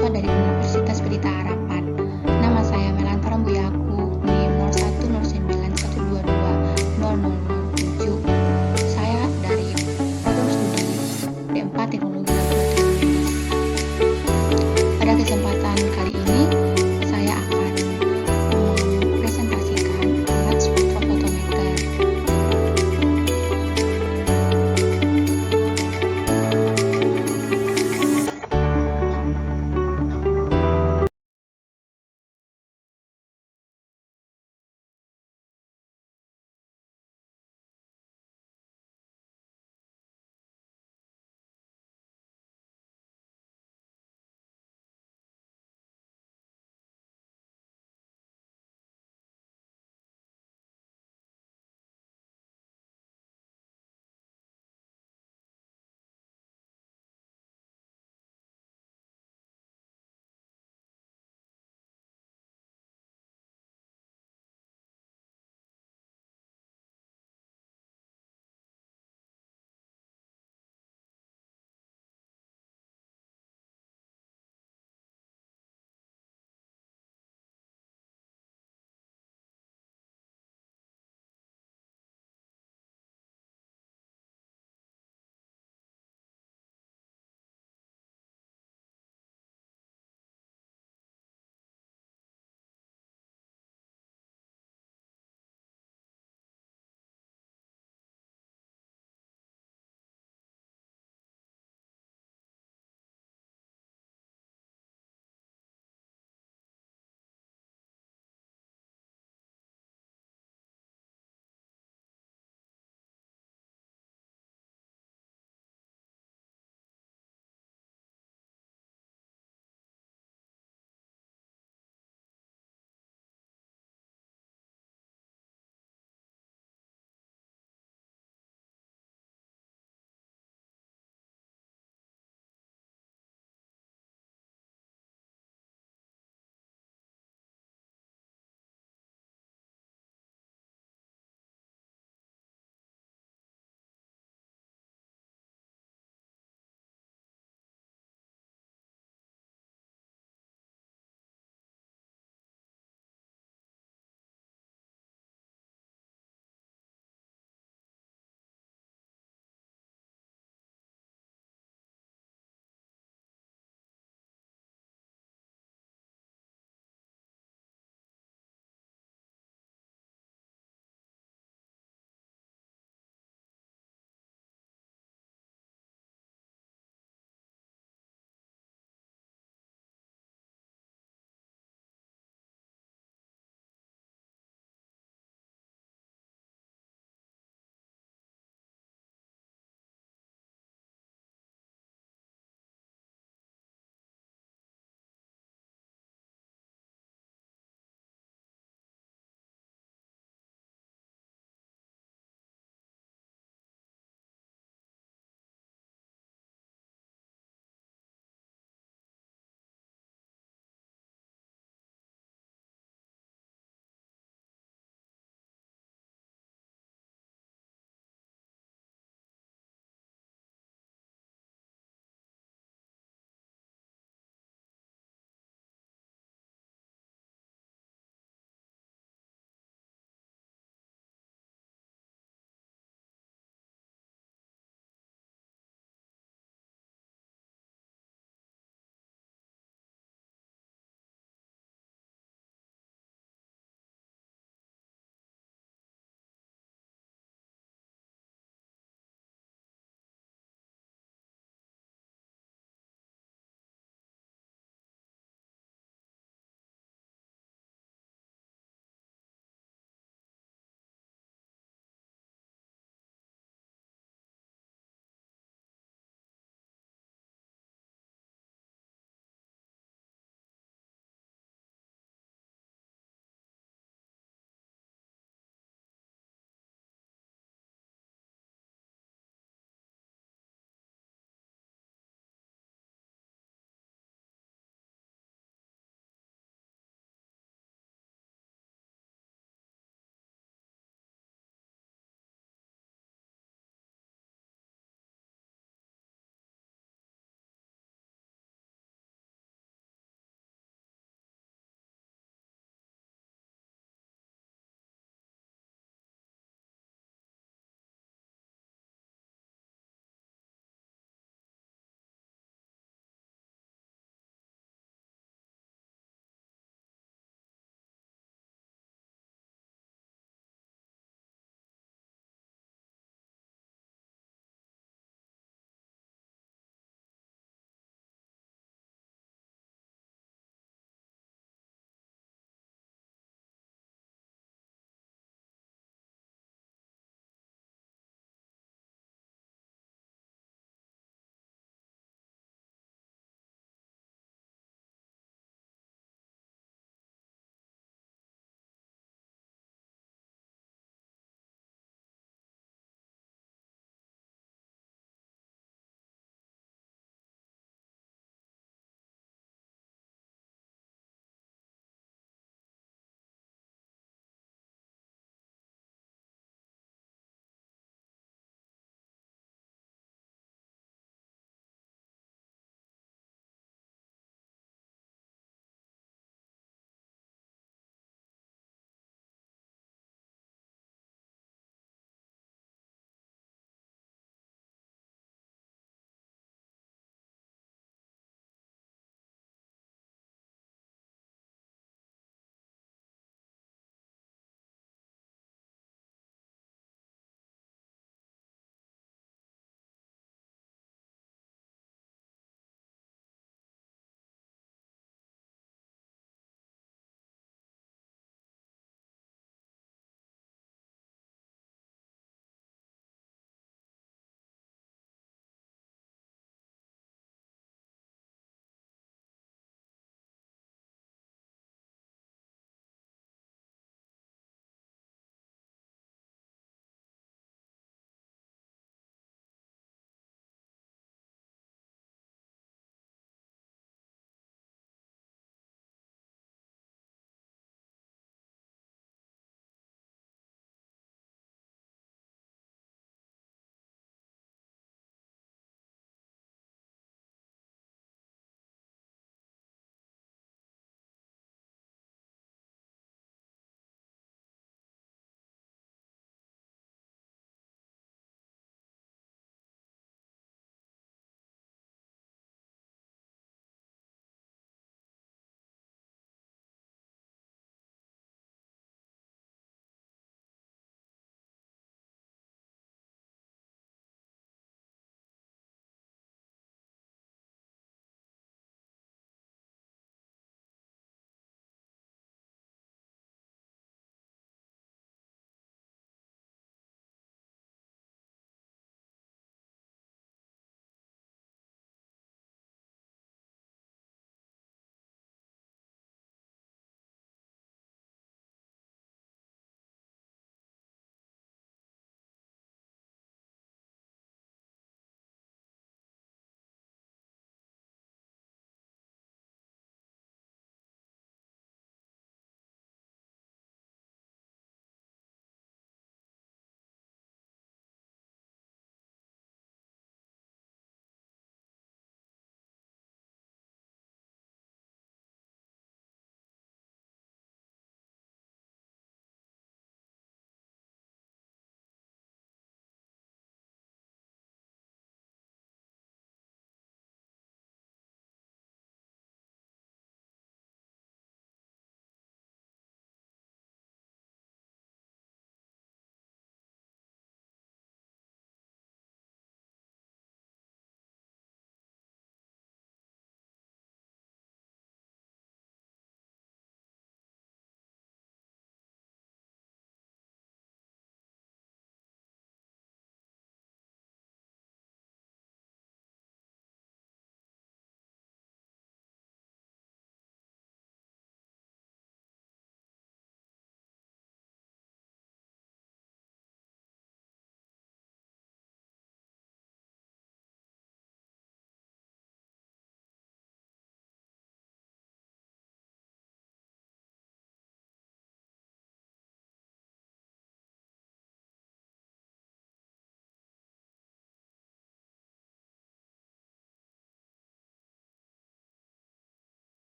mahasiswa dari Universitas Pelita Harapan. Nama saya Melanta Rambuyaku, NIM 010911220007. Saya dari program studi D4 Teknologi Laboratorium Medis. Pada kesempatan kali ini, saya akan mempresentasikan alat spektrofotometer.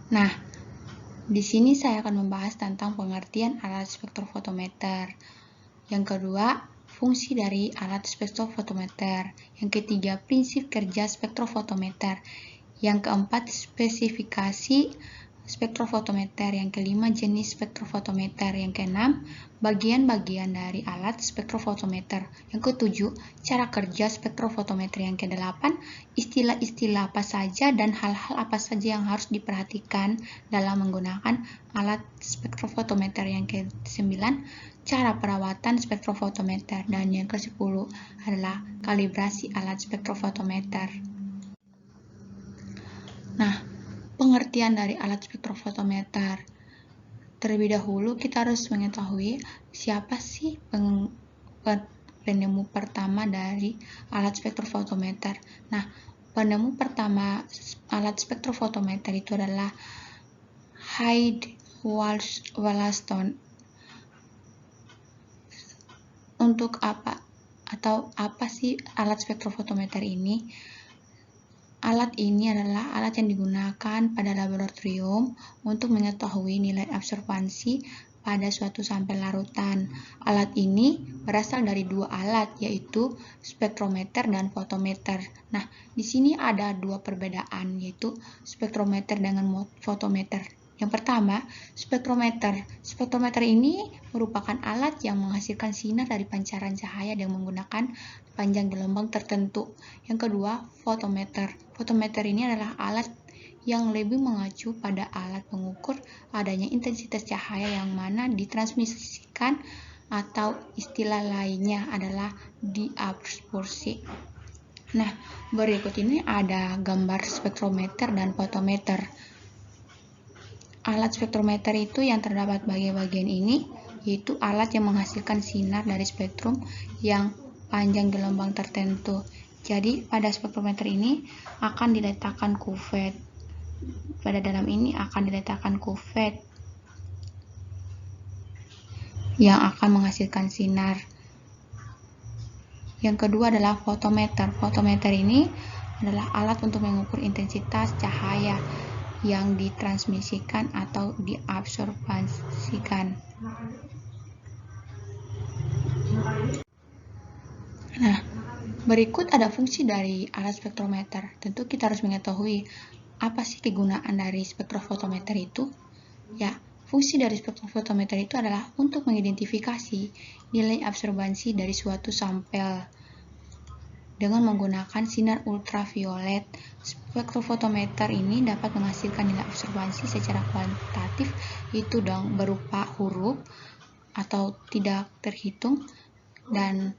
Nah, di sini saya akan membahas tentang pengertian alat spektrofotometer. Yang kedua, fungsi dari alat spektrofotometer. Yang ketiga, prinsip kerja spektrofotometer. Yang keempat, spesifikasi spektrofotometer. Yang kelima, jenis spektrofotometer. Yang keenam, bagian-bagian dari alat spektrofotometer. Yang ketujuh, cara kerja spektrofotometer. Yang kedelapan, istilah-istilah apa saja dan hal-hal apa saja yang harus diperhatikan dalam menggunakan alat spektrofotometer. Yang kesembilan, cara perawatan spektrofotometer. Dan yang ke-10 adalah kalibrasi alat spektrofotometer. Nah, pengertian dari alat spektrofotometer. Terlebih dahulu kita harus mengetahui siapa sih penemu pertama dari alat spektrofotometer. Nah, penemu pertama alat spektrofotometer itu adalah Hyde Wollaston. Untuk apa sih alat spektrofotometer ini? Alat ini adalah alat yang digunakan pada laboratorium untuk mengetahui nilai absorbansi pada suatu sampel larutan. Alat ini berasal dari dua alat, yaitu spektrometer dan fotometer. Nah, di sini ada dua perbedaan, yaitu spektrometer dengan fotometer. Yang pertama, spektrometer. Spektrometer ini merupakan alat yang menghasilkan sinar dari pancaran cahaya dengan menggunakan panjang gelombang tertentu. Yang kedua, fotometer. Fotometer ini adalah alat yang lebih mengacu pada alat pengukur adanya intensitas cahaya yang mana ditransmisikan, atau istilah lainnya adalah diabsorpsi. Nah, berikut ini ada gambar spektrometer dan fotometer. Alat spektrometer itu yang terdapat bagian-bagian ini, yaitu alat yang menghasilkan sinar dari spektrum yang panjang gelombang tertentu. Jadi, pada spektrometer ini akan diletakkan kuvet. Pada dalam ini akan diletakkan kuvet yang akan menghasilkan sinar. Yang kedua adalah fotometer. Fotometer ini adalah alat untuk mengukur intensitas cahaya yang ditransmisikan atau diabsorpsikan. Nah, berikut ada fungsi dari alat spektrometer. Tentu kita harus mengetahui apa sih kegunaan dari spektrofotometer itu. Ya, fungsi dari spektrofotometer itu adalah untuk mengidentifikasi nilai absorbansi dari suatu sampel dengan menggunakan sinar ultraviolet. Spektrofotometer ini dapat menghasilkan nilai absorbansi secara kuantitatif, yaitu berupa huruf atau tidak terhitung, dan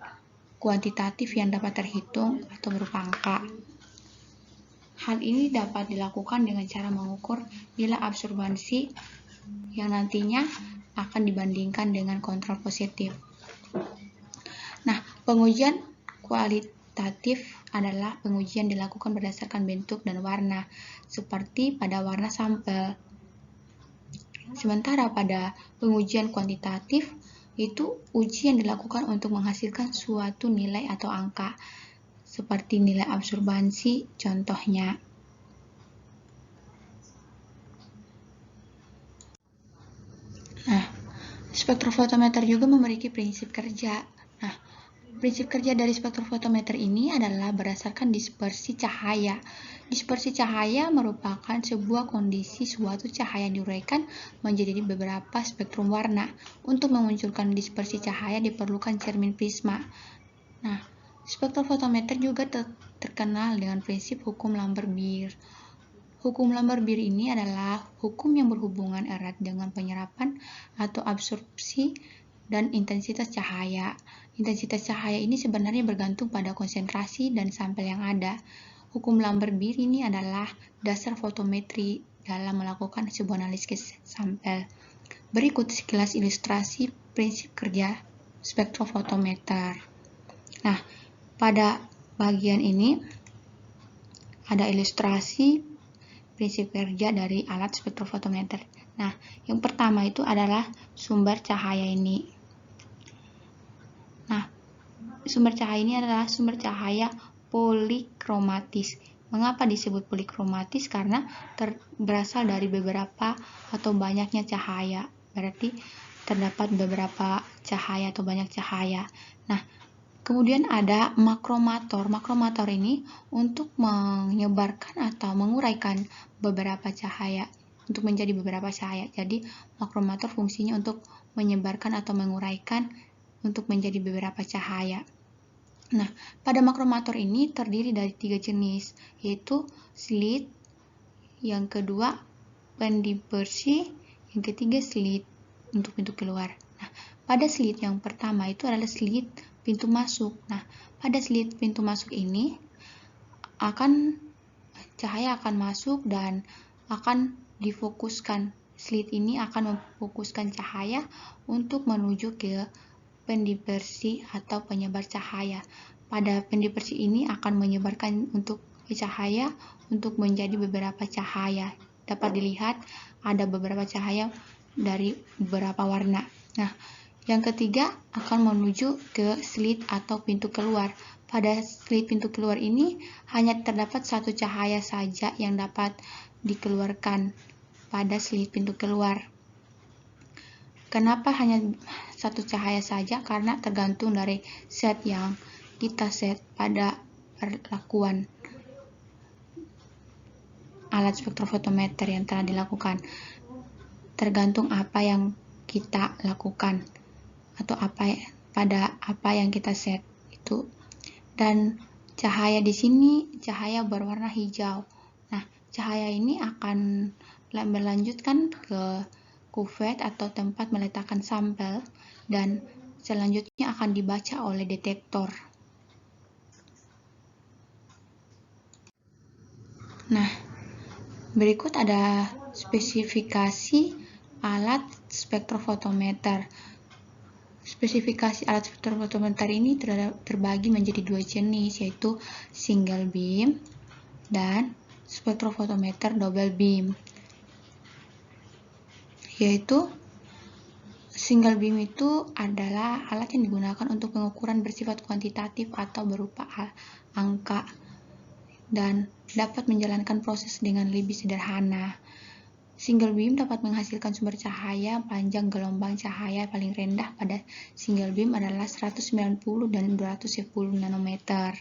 kuantitatif yang dapat terhitung atau berupa angka. Hal ini dapat dilakukan dengan cara mengukur nilai absorbansi yang nantinya akan dibandingkan dengan kontrol positif. Nah, pengujian kualitatif adalah pengujian dilakukan berdasarkan bentuk dan warna, seperti pada warna sampel. Sementara pada pengujian kuantitatif, itu uji yang dilakukan untuk menghasilkan suatu nilai atau angka, seperti nilai absorbansi contohnya. Nah, spektrofotometer juga memiliki prinsip kerja. Nah, prinsip kerja dari spektrofotometer ini adalah berdasarkan dispersi cahaya. Dispersi cahaya merupakan sebuah kondisi suatu cahaya diuraikan menjadi beberapa spektrum warna. Untuk memunculkan dispersi cahaya diperlukan cermin prisma. Nah, spektrofotometer juga terkenal dengan prinsip hukum Lambert-Beer. Hukum Lambert-Beer ini adalah hukum yang berhubungan erat dengan penyerapan atau absorpsi dan intensitas cahaya. Intensitas cahaya ini sebenarnya bergantung pada konsentrasi dan sampel yang ada. Hukum Lambert-Beer ini adalah dasar fotometri dalam melakukan sebuah analisis sampel. Berikut sekilas ilustrasi prinsip kerja spektrofotometer. Nah, pada bagian ini ada ilustrasi prinsip kerja dari alat spektrofotometer. Nah, yang pertama itu adalah sumber cahaya ini. Nah, sumber cahaya ini adalah sumber cahaya polikromatis. Mengapa disebut polikromatis? Karena berasal dari beberapa atau banyaknya cahaya. Berarti terdapat beberapa cahaya atau banyak cahaya. Nah, kemudian ada makromator. Makromator ini untuk menyebarkan atau menguraikan beberapa cahaya, untuk menjadi beberapa cahaya. Jadi, makromator fungsinya untuk menyebarkan atau menguraikan untuk menjadi beberapa cahaya. Nah, pada makromator ini terdiri dari 3 jenis, yaitu slit, yang kedua pendispersi, yang ketiga slit untuk pintu keluar. Nah, pada slit yang pertama itu adalah slit pintu masuk. Nah, pada slit pintu masuk ini cahaya akan masuk dan akan difokuskan. Slit ini akan memfokuskan cahaya untuk menuju ke pendispersi atau penyebar cahaya. Pada pendispersi ini akan menyebarkan untuk cahaya untuk menjadi beberapa cahaya. Dapat dilihat ada beberapa cahaya dari beberapa warna. Nah, yang ketiga akan menuju ke slit atau pintu keluar. Pada slit pintu keluar ini hanya terdapat satu cahaya saja yang dapat dikeluarkan pada slit pintu keluar. Kenapa hanya satu cahaya saja? Karena tergantung dari set yang kita set pada perlakuan alat spektrofotometer yang telah dilakukan. Tergantung apa yang kita lakukan atau pada apa yang kita set itu. Dan cahaya di sini cahaya berwarna hijau. Nah, cahaya ini akan melanjutkan ke kuvet atau tempat meletakkan sampel dan selanjutnya akan dibaca oleh detektor. Nah, berikut ada spesifikasi alat spektrofotometer. Spesifikasi alat spektrofotometer ini terbagi menjadi 2 jenis, yaitu single beam dan spektrofotometer double beam. Yaitu single beam itu adalah alat yang digunakan untuk pengukuran bersifat kuantitatif atau berupa angka dan dapat menjalankan proses dengan lebih sederhana. Single beam dapat menghasilkan sumber cahaya. Panjang gelombang cahaya paling rendah pada single beam adalah 190 dan 210 nanometer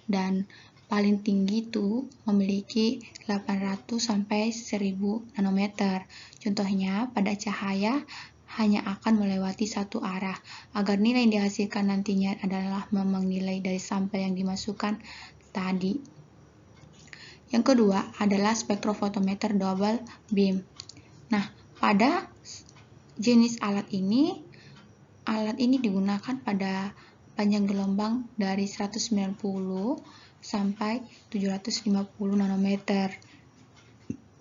dan paling tinggi itu memiliki 800 sampai 1000 nanometer. Contohnya, pada cahaya hanya akan melewati satu arah. Agar nilai yang dihasilkan nantinya adalah memang nilai dari sampel yang dimasukkan tadi. Yang kedua adalah spektrofotometer double beam. Nah, pada jenis alat ini digunakan pada panjang gelombang dari 190 sampai 750 nanometer.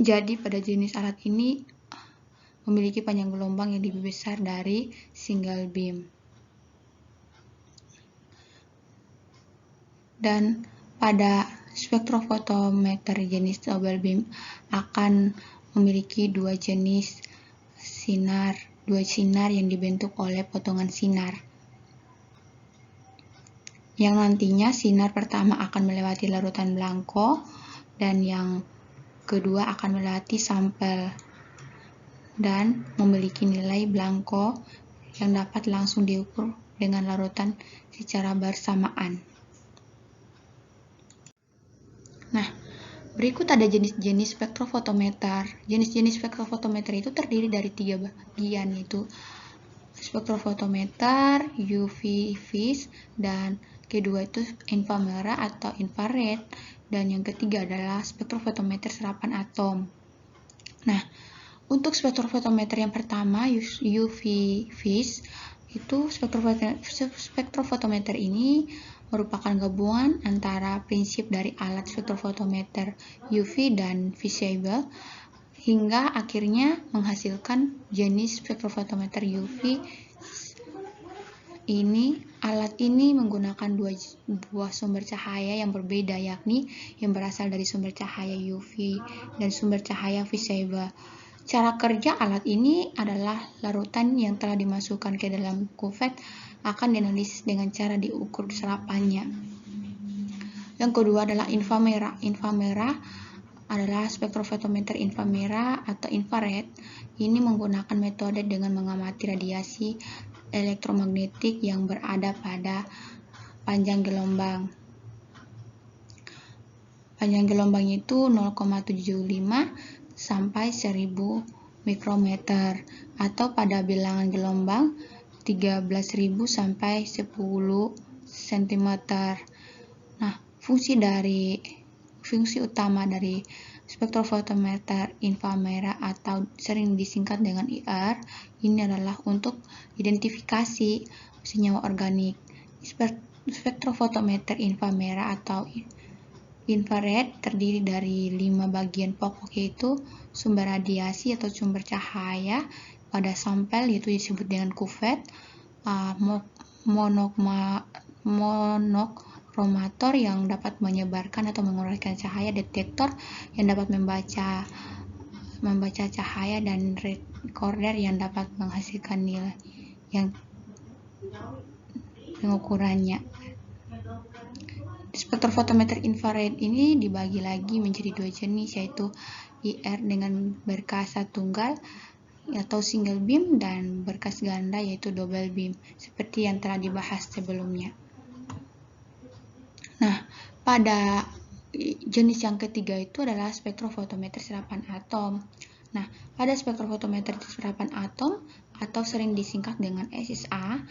Jadi pada jenis alat ini memiliki panjang gelombang yang lebih besar dari single beam. Dan pada spektrofotometer jenis double beam akan memiliki dua sinar yang dibentuk oleh potongan sinar. Yang nantinya sinar pertama akan melewati larutan blanko dan yang kedua akan melewati sampel dan memiliki nilai blanko yang dapat langsung diukur dengan larutan secara bersamaan. Nah, berikut ada jenis-jenis spektrofotometer. Jenis-jenis spektrofotometer itu terdiri dari 3 bagian, yaitu spektrofotometer, UV vis, dan kedua itu inframerah atau infrared, dan yang ketiga adalah spektrofotometer serapan atom. Nah, untuk spektrofotometer yang pertama, UV vis, itu spektrofotometer ini merupakan gabungan antara prinsip dari alat spektrofotometer UV dan visible hingga akhirnya menghasilkan jenis spektrofotometer UV. Alat ini menggunakan dua buah sumber cahaya yang berbeda, yakni yang berasal dari sumber cahaya UV dan sumber cahaya visible. Cara kerja alat ini adalah larutan yang telah dimasukkan ke dalam kuvet akan dianalisis dengan cara diukur serapannya. Yang kedua adalah inframerah. Inframerah adalah spektrofotometer inframerah atau infrared. Ini menggunakan metode dengan mengamati radiasi elektromagnetik yang berada pada panjang gelombang. Panjang gelombang itu 0,75 sampai 1000 mikrometer atau pada bilangan gelombang 13.000 sampai 10 cm. Nah, fungsi utama dari spektrofotometer inframerah atau sering disingkat dengan IR ini adalah untuk identifikasi senyawa organik. Spektrofotometer inframerah atau infrared terdiri dari 5 bagian pokok, yaitu sumber radiasi atau sumber cahaya pada sampel, yaitu disebut dengan kuvet, monokromator yang dapat menyebarkan atau menguraikan cahaya, detektor yang dapat membaca cahaya, dan recorder yang dapat menghasilkan nilai yang pengukurannya. Spektrofotometer infrared ini dibagi lagi menjadi 2 jenis, yaitu IR dengan berkas tunggal atau single beam dan berkas ganda yaitu double beam, seperti yang telah dibahas sebelumnya. Nah, pada jenis yang ketiga itu adalah spektrofotometer serapan atom. Nah, pada spektrofotometer serapan atom atau sering disingkat dengan SSA,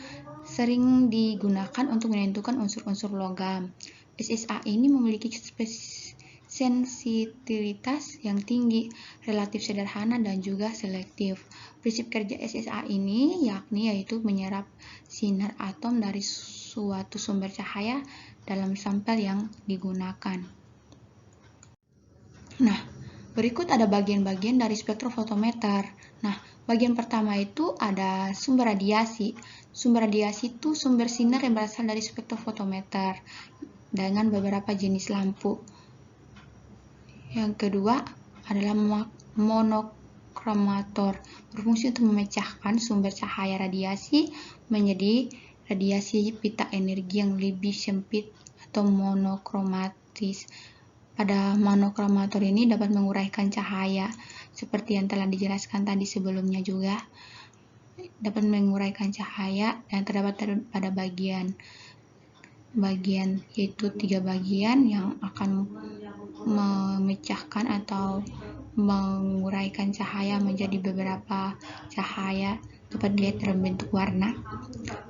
sering digunakan untuk menentukan unsur-unsur logam. SSA ini memiliki sensitivitas yang tinggi, relatif sederhana, dan juga selektif. Prinsip kerja SSA ini yaitu menyerap sinar atom dari suatu sumber cahaya dalam sampel yang digunakan. Nah, berikut ada bagian-bagian dari spektrofotometer. Nah, bagian pertama itu ada sumber radiasi. Sumber radiasi itu sumber sinar yang berasal dari spektrofotometer dengan beberapa jenis lampu. Yang kedua adalah monokromator, berfungsi untuk memecahkan sumber cahaya radiasi menjadi radiasi pita energi yang lebih sempit atau monokromatis. Pada monokromator ini dapat menguraikan cahaya, seperti yang telah dijelaskan tadi sebelumnya juga, dapat menguraikan cahaya dan terdapat pada bagian yaitu 3 bagian yang akan memecahkan atau menguraikan cahaya menjadi beberapa cahaya dapat dilihat dalam bentuk warna.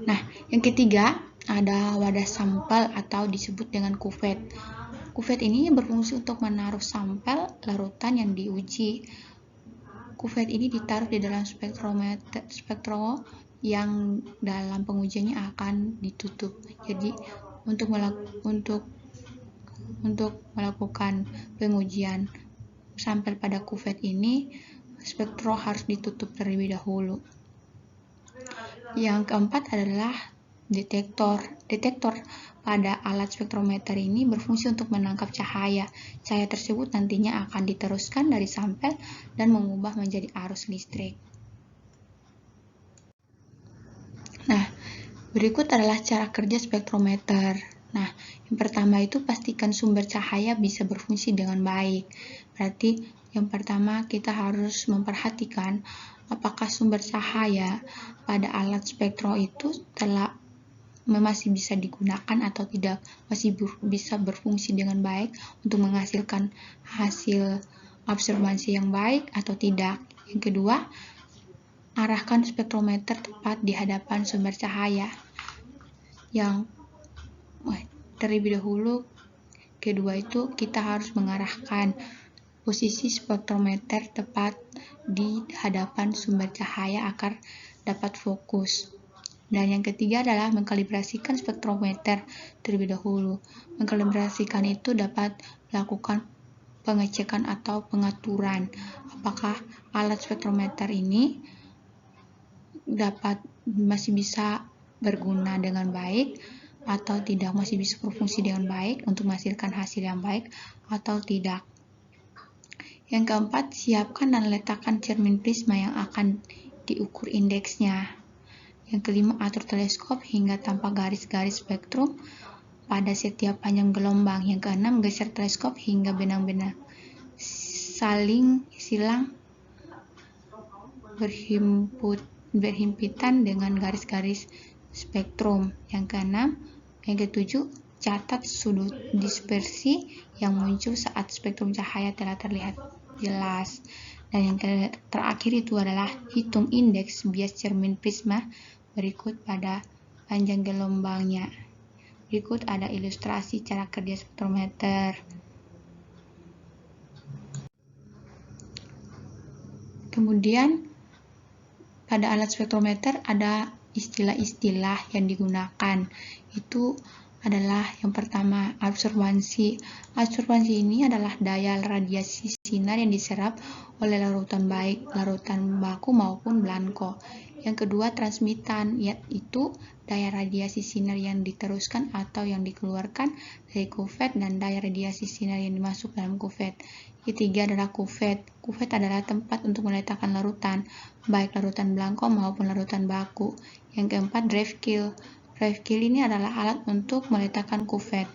Nah, yang ketiga ada wadah sampel atau disebut dengan kuvet. Kuvet ini berfungsi untuk menaruh sampel larutan yang diuji. Kuvet ini ditaruh di dalam spektro yang dalam pengujiannya akan ditutup. Jadi untuk melakukan pengujian sampel pada kuvet ini, spektro harus ditutup terlebih dahulu. Yang keempat adalah detektor. Detektor pada alat spektrometer ini berfungsi untuk menangkap cahaya. Cahaya tersebut nantinya akan diteruskan dari sampel dan mengubah menjadi arus listrik. Nah, berikut adalah cara kerja spektrometer. Nah, yang pertama itu pastikan sumber cahaya bisa berfungsi dengan baik. Berarti yang pertama kita harus memperhatikan apakah sumber cahaya pada alat spektro itu masih bisa digunakan atau tidak, masih bisa berfungsi dengan baik untuk menghasilkan hasil observasi yang baik atau tidak. Yang kedua, arahkan spektrometer tepat di hadapan sumber cahaya. Terlebih dahulu, kedua itu kita harus mengarahkan posisi spektrometer tepat di hadapan sumber cahaya agar dapat fokus. Dan yang ketiga adalah mengkalibrasikan spektrometer terlebih dahulu. Mengkalibrasikan itu dapat melakukan pengecekan atau pengaturan apakah alat spektrometer ini masih bisa berguna dengan baik atau tidak, masih bisa berfungsi dengan baik untuk menghasilkan hasil yang baik atau tidak. Yang keempat, siapkan dan letakkan cermin prisma yang akan diukur indeksnya. Yang kelima, atur teleskop hingga tampak garis-garis spektrum pada setiap panjang gelombang. Yang keenam, geser teleskop hingga benang-benang silang berhimpitan dengan garis-garis spektrum. Yang ketujuh, catat sudut dispersi yang muncul saat spektrum cahaya telah terlihat jelas. Dan yang terakhir itu adalah hitung indeks bias cermin prisma berikut pada panjang gelombangnya. Berikut ada ilustrasi cara kerja spektrometer. Kemudian pada alat spektrometer ada istilah-istilah yang digunakan. Itu adalah yang pertama, absorbansi. Absorbansi ini adalah daya radiasi sinar yang diserap oleh larutan baik larutan baku maupun blanko. Yang kedua, transmitan, yaitu daya radiasi sinar yang diteruskan atau yang dikeluarkan dari kuvet dan daya radiasi sinar yang dimasuk dalam kuvet. Ketiga adalah kuvet. Kuvet adalah tempat untuk meletakkan larutan, baik larutan blanko maupun larutan baku. Yang keempat, drive kill. Drive kill ini adalah alat untuk meletakkan kuvet.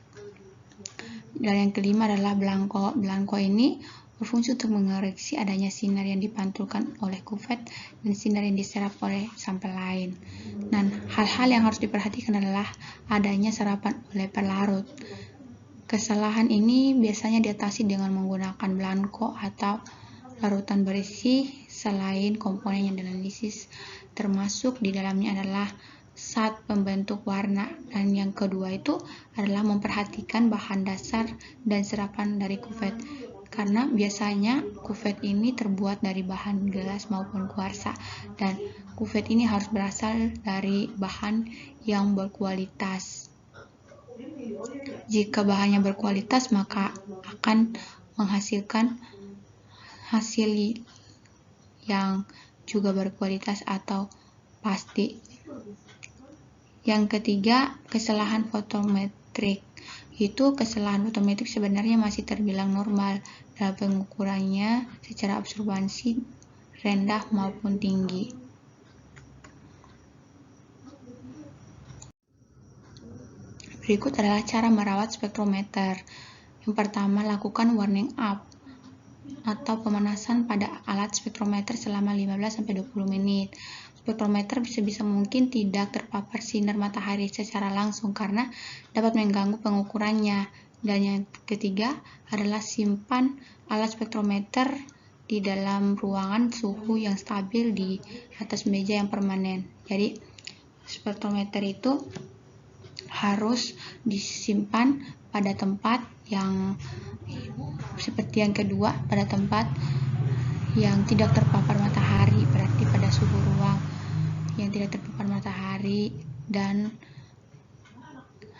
Dan yang kelima adalah blanko. Blanko ini berfungsi untuk mengoreksi adanya sinar yang dipantulkan oleh kuvet dan sinar yang diserap oleh sampel lain. Dan hal-hal yang harus diperhatikan adalah adanya serapan oleh pelarut. Kesalahan ini biasanya diatasi dengan menggunakan blanko atau larutan berisi selain komponen yang dianalisis, termasuk di dalamnya adalah zat pembentuk warna. Dan yang kedua itu adalah memperhatikan bahan dasar dan serapan dari kuvet, karena biasanya kuvet ini terbuat dari bahan gelas maupun kuarsa, dan kuvet ini harus berasal dari bahan yang berkualitas. Jika bahannya berkualitas, maka akan menghasilkan hasil yang juga berkualitas atau pasti. Yang ketiga, kesalahan fotometrik. Kesalahan fotometrik sebenarnya masih terbilang normal dalam pengukurannya secara absorbansi rendah maupun tinggi. Berikut adalah cara merawat spektrometer. Yang pertama, lakukan warming up atau pemanasan pada alat spektrometer selama 15-20 menit. Spektrometer sebisa mungkin tidak terpapar sinar matahari secara langsung karena dapat mengganggu pengukurannya. Dan yang ketiga adalah simpan alat spektrometer di dalam ruangan suhu yang stabil di atas meja yang permanen. Jadi spektrometer itu harus disimpan pada tempat yang seperti yang kedua, pada tempat yang tidak terpapar matahari, berarti pada suhu ruang yang tidak terpapar matahari, dan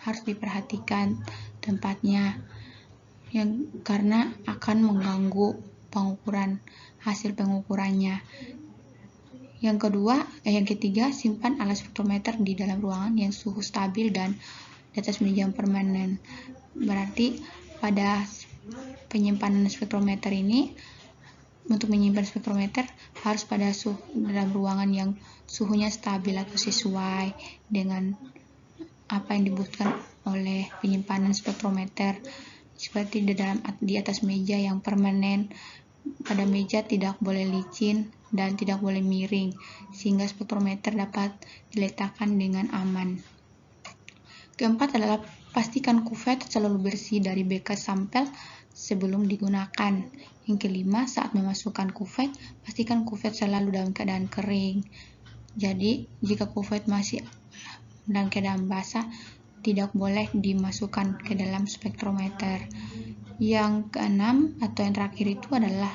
harus diperhatikan tempatnya karena akan mengganggu hasil pengukurannya. Yang ketiga, simpan alat spektrometer di dalam ruangan yang suhu stabil dan di atas meja yang permanen. Berarti pada penyimpanan spektrometer ini, untuk menyimpan spektrometer harus pada dalam ruangan yang suhunya stabil atau sesuai dengan apa yang dibutuhkan oleh penyimpanan spektrometer, seperti di atas meja yang permanen. Pada meja tidak boleh licin dan tidak boleh miring, sehingga spektrometer dapat diletakkan dengan aman. Keempat adalah pastikan kuvet selalu bersih dari bekas sampel sebelum digunakan. Yang kelima, saat memasukkan kuvet, pastikan kuvet selalu dalam keadaan kering. Jadi, jika kuvet masih dalam keadaan basah, tidak boleh dimasukkan ke dalam spektrometer. Yang keenam atau yang terakhir itu adalah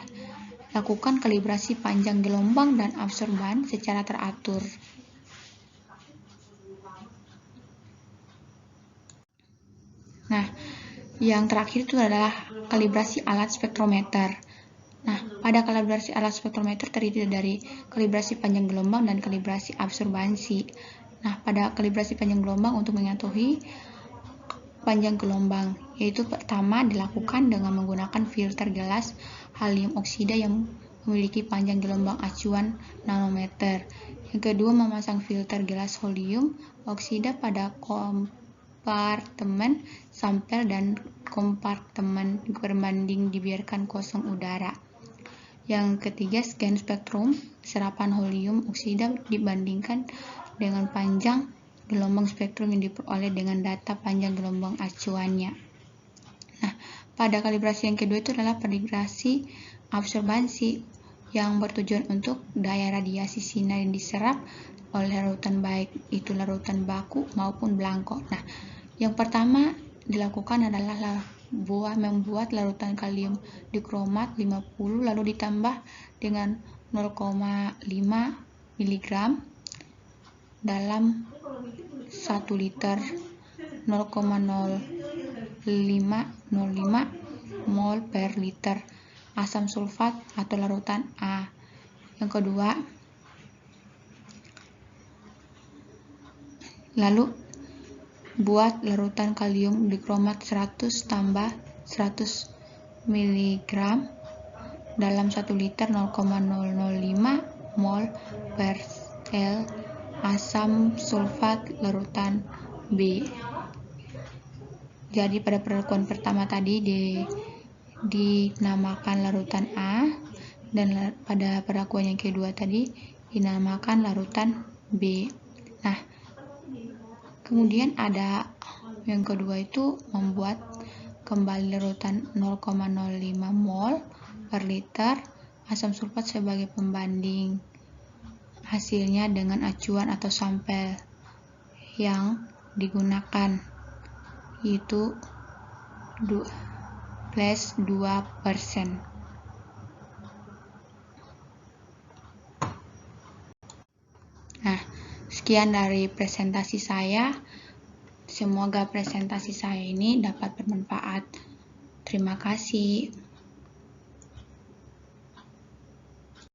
lakukan kalibrasi panjang gelombang dan absorban secara teratur. Nah, yang terakhir itu adalah kalibrasi alat spektrometer. Nah, pada kalibrasi alat spektrometer terdiri dari kalibrasi panjang gelombang dan kalibrasi absorbansi. Nah, pada kalibrasi panjang gelombang untuk mengetahui panjang gelombang, yaitu pertama dilakukan dengan menggunakan filter gelas halium oksida yang memiliki panjang gelombang acuan nanometer. Yang kedua, memasang filter gelas halium oksida pada kompartemen sampel dan kompartemen berbanding dibiarkan kosong udara. Yang ketiga, scan spektrum serapan helium oksida dibandingkan dengan panjang gelombang spektrum yang diperoleh dengan data panjang gelombang acuannya. Nah, pada kalibrasi yang kedua itu adalah kalibrasi absorbansi yang bertujuan untuk daya radiasi sinar yang diserap oleh larutan, baik itu larutan baku maupun belangko. Nah, yang pertama dilakukan adalah membuat larutan kalium dikromat 50 lalu ditambah dengan 0,5 mg dalam 1 liter 0,05 mol per liter asam sulfat atau larutan A. Yang kedua, lalu buat larutan kalium dikromat 100 tambah 100 mg dalam 1 liter 0,005 mol per L asam sulfat larutan B. Jadi pada perlakuan pertama tadi dinamakan larutan A, dan pada perlakuan yang kedua tadi dinamakan larutan B. Nah, kemudian ada yang kedua itu membuat kembali larutan 0,05 mol per liter asam sulfat sebagai pembanding hasilnya dengan acuan atau sampel yang digunakan, yaitu plus 2%. Nah, sekian dari presentasi saya. Semoga presentasi saya ini dapat bermanfaat. Terima kasih.